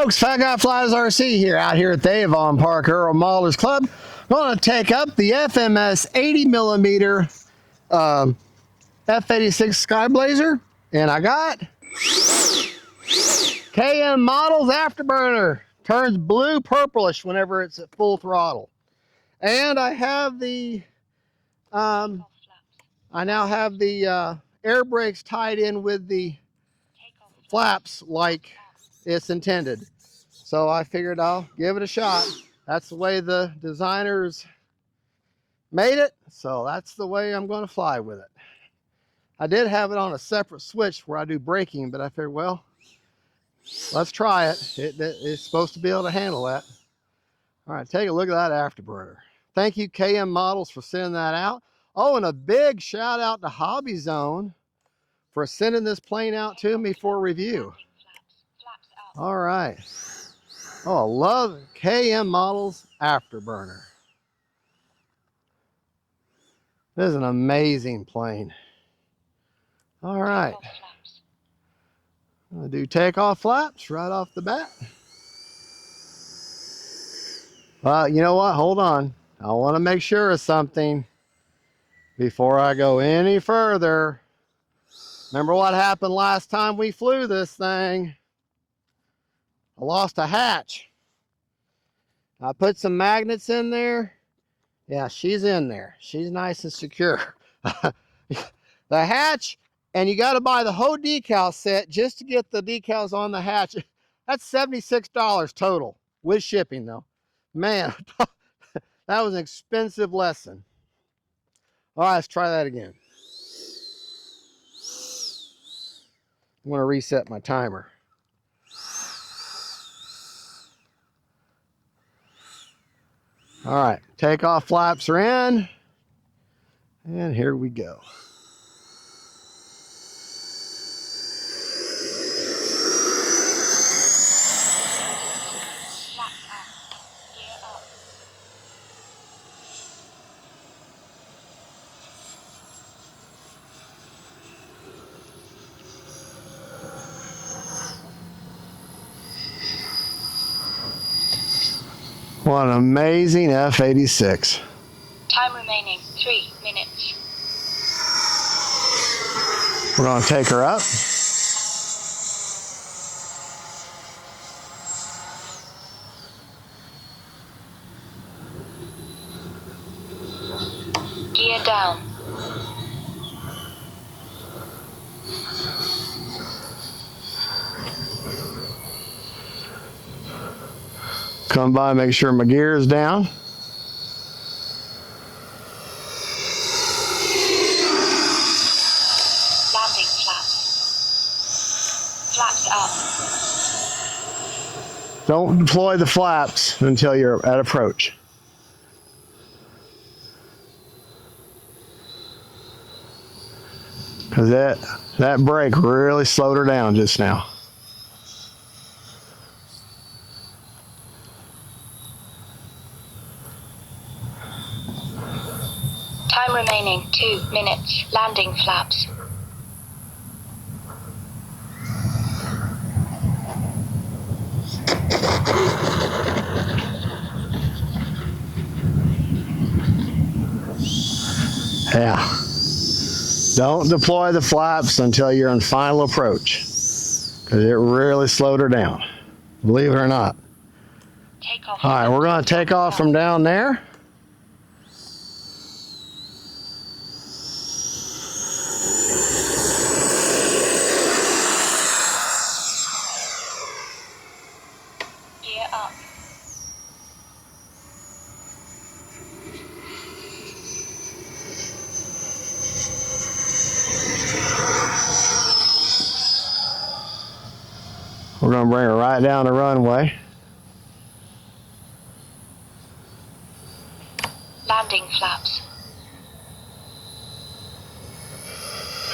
Folks, Fat Guy Flies RC here, out here at the Avon Park Aero Modelers Club. I'm going to take up the FMS 80mm F-86 Sky Blazer, and I got KM Models Afterburner. Turns blue purplish whenever it's at full throttle. And I have the I now have the air brakes tied in with the flaps like it's intended. So I figured I'll give it a shot. That's the way the designers made it, so that's the way I'm going to fly with it. I did have it on a separate switch where I do braking, but I figured, well, let's try it. It's supposed to be able to handle that. All right, take a look at that afterburner. Thank you, KM Models, for sending that out. Oh, and a big shout out to Hobby Zone for sending this plane out to me for review. All right. Oh, I love KM Models Afterburner. This is an amazing plane. All right. I'm going to do takeoff flaps right off the bat. Well, you know what? Hold on. I want to make sure of something before I go any further. Remember what happened last time we flew this thing? I lost a hatch. I put some magnets in there. Yeah, she's in there. She's nice and secure. The hatch, and you got to buy the whole decal set just to get the decals on the hatch. That's $76 total with shipping, though. Man, that was an expensive lesson. All right, let's try that again. I'm going to reset my timer. All right, takeoff flaps are in, and here we go. What an amazing F-86. Time remaining 3 minutes. We're going to take her up. Gear down. Come by, make sure my gear is down. Landing flaps. Flaps up. Don't deploy the flaps until you're at approach. Because that brake really slowed her down just now. Time remaining 2 minutes. Landing flaps. Yeah. Don't deploy the flaps until you're in final approach, because it really slowed her down, believe it or not. Takeoff. All right, we're going to take off from down there. Gear up. We're going to bring her right down the runway. Landing flaps.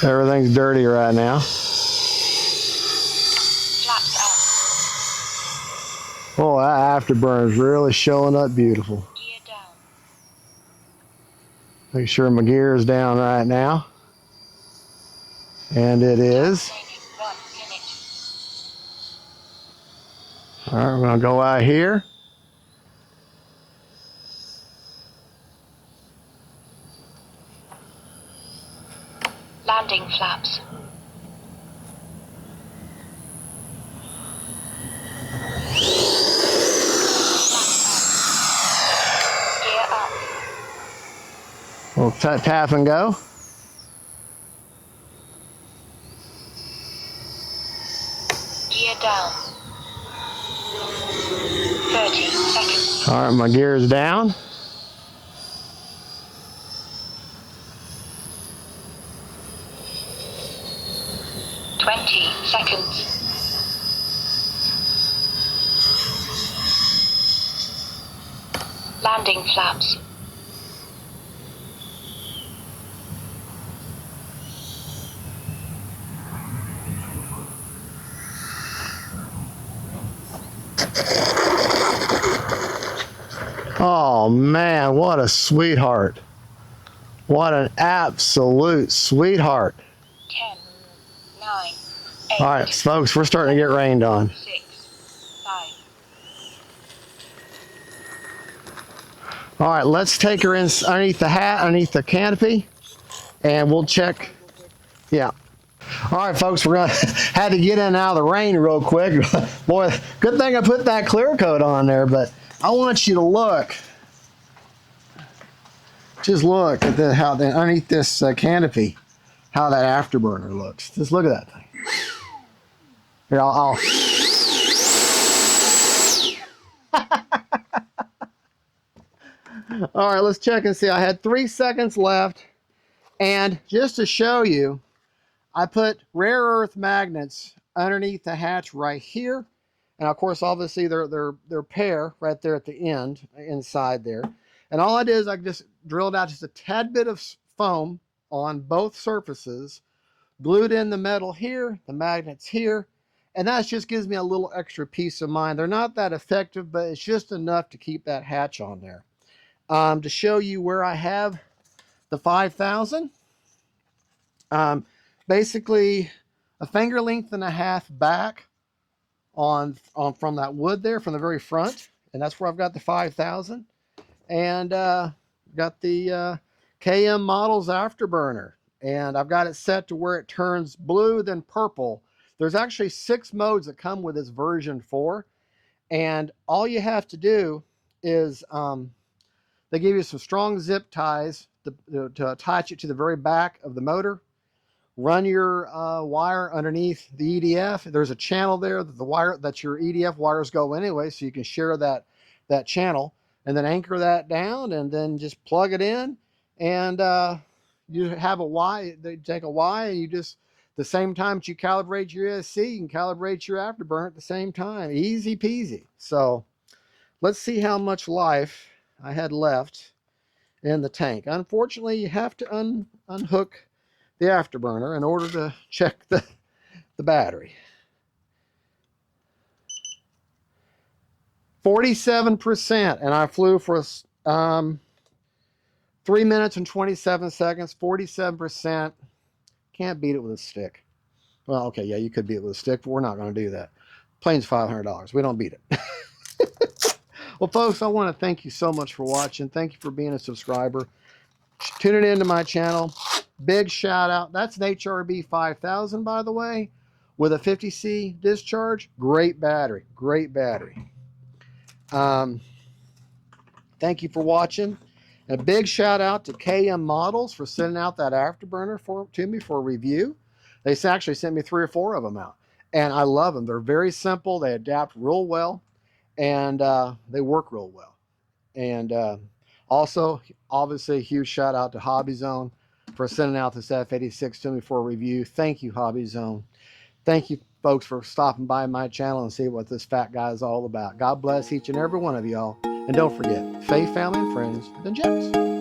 Everything's dirty right now. Flaps up. Oh, that afterburner is really showing up beautiful. Gear down. Make sure my gear is down right now. And it is. Remaining 1 minute. All right, we're gonna go out here. Landing flaps. Gear up. We'll tap and go. Gear down. 30 seconds. All right, my gear is down. Seconds. Landing flaps. Oh man, what a sweetheart. What an absolute sweetheart. 10, 9, 8. All right, folks, we're starting to get rained on. 6, 5. All right, let's take her in underneath the hat, underneath the canopy, and we'll check. Yeah. All right, folks, we're gonna had to get in and out of the rain real quick. Boy, good thing I put that clear coat on there, but I want you to look. Just look at how underneath this canopy, how that afterburner looks. Just look at that thing. Here, I'll All right, let's check and see. I had 3 seconds left, and just to show you, I put rare earth magnets underneath the hatch right here, and of course, obviously, they're pair right there at the end, inside there. And all I did is I just drilled out just a tad bit of foam on both surfaces, glued in the metal here, the magnets here, and that just gives me a little extra peace of mind. They're not that effective, but it's just enough to keep that hatch on there. To show you where I have the 5000, basically a finger length and a half back on from that wood there, from the very front, and that's where I've got the 5000. And got the KM Models Afterburner, and I've got it set to where it turns blue, then purple. There's actually 6 modes that come with this version 4, and all you have to do is they give you some strong zip ties to attach it to the very back of the motor. Run your wire underneath the EDF. There's a channel there that the wire that your EDF wires go anyway, so you can share that channel, and then anchor that down, and then just plug it in, and you have a Y. They take a Y, and you just, the same time that you calibrate your ESC, you can calibrate your afterburner at the same time. Easy peasy. So let's see how much life I had left in the tank. Unfortunately, you have to unhook the afterburner in order to check the battery. 47%, and I flew for 3 minutes and 27 seconds. 47%. Can't beat it with a stick. Well, okay, yeah, you could beat it with a stick, but we're not going to do that. Plane's $500. We don't beat it. Well, folks, I want to thank you so much for watching. Thank you for being a subscriber. Tuning into my channel. Big shout out. That's an HRB 5000, by the way, with a 50C discharge. Great battery. Great battery. Thank you for watching. And a big shout out to KM Models for sending out that afterburner to me for a review. They actually sent me 3 or 4 of them out, and I love them. They're very simple. They adapt real well, and they work real well. And also, obviously, a huge shout out to Hobby Zone for sending out this F-86 to me for a review. Thank you, Hobby Zone. Thank you, folks, for stopping by my channel and see what this fat guy is all about. God bless each and every one of y'all. And don't forget, faith, family, and friends, then jets.